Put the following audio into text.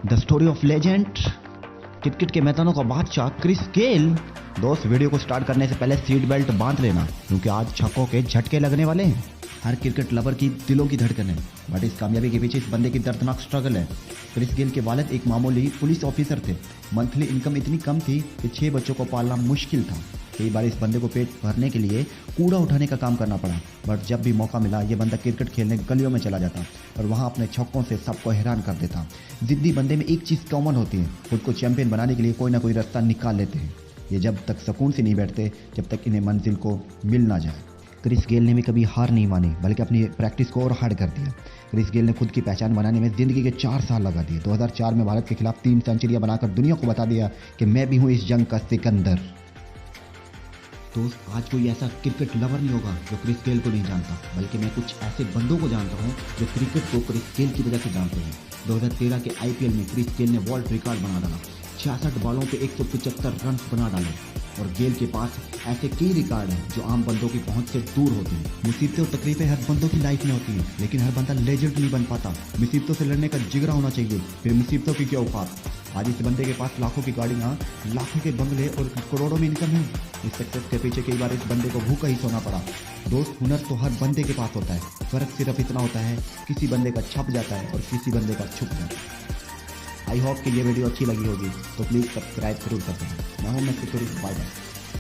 The story of legend, cricket के मैदानों का बादशाह क्रिस गेल। दोस्त, वीडियो को स्टार्ट करने से पहले सीट बेल्ट बांध लेना, क्योंकि आज छक्कों के झटके लगने वाले हैं। हर क्रिकेट लवर की दिलों की धड़कन है, बट इस कामयाबी के पीछे इस बंदे की दर्दनाक स्ट्रगल है। क्रिस गेल के वालिद एक मामूली पुलिस ऑफिसर थे। मंथली इनकम इतनी कम थी कि 6 बच्चों को पालना मुश्किल था। कई बार इस बंदे को पेट भरने के लिए कूड़ा उठाने का काम करना पड़ा, बट जब भी मौका मिला ये बंदा क्रिकेट खेलने गलियों में चला जाता और वहाँ अपने छक्कों से सबको हैरान कर देता। जिद्दी बंदे में एक चीज़ कॉमन होती है, खुद को चैंपियन बनाने के लिए कोई ना कोई रास्ता निकाल लेते हैं। ये जब तक सुकून से नहीं बैठते जब तक इन्हें मंजिल को मिल ना जाए। क्रिस गेल ने भी कभी हार नहीं मानी, बल्कि अपनी प्रैक्टिस को और हार्ड कर दिया। क्रिस गेल ने खुद की पहचान बनाने में ज़िंदगी के 4 साल लगा दिए। 2004 में भारत के खिलाफ 3 सेंचुरियां बनाकर दुनिया को बता दिया कि मैं भी हूँ इस जंग का सिकंदर। दोस्त, आज कोई ऐसा क्रिकेट लवर नहीं होगा जो क्रिस गेल को नहीं जानता, बल्कि मैं कुछ ऐसे बंदों को जानता हूँ जो क्रिकेट को क्रिस गेल की वजह से जानते हैं। 2013 के IPL में क्रिस गेल ने वर्ल्ड रिकॉर्ड बना डाला। 66 बॉलों पे 175 रन बना डाले। और गेल के पास ऐसे कई रिकॉर्ड हैं जो आम बंदों की पहुंच से दूर होते हैं। मुसीबतें और तकलीफें हर बंदों की लाइफ में होती हैं, लेकिन हर बंदा लेजेंड नहीं बन पाता। मुसीबतों से लड़ने का जिगरा होना चाहिए, फिर मुसीबतों की क्या औकात। आज इस बंदे के पास लाखों की गाड़ियाँ, लाखों के बंगले और करोड़ों में इनकम है। इस सक्सेस के पीछे कई बार इस बंदे को भूखा ही सोना पड़ा। दोस्त, हुनर तो हर बंदे के पास होता है, फर्क सिर्फ इतना होता है किसी बंदे का छप जाता है और किसी बंदे का छुप जाता है। आई होप कि ये वीडियो अच्छी लगी होगी, तो प्लीज़ सब्सक्राइब जरूर कर देना। मैं हूं मैं सिक्योरिटी। Bye bye.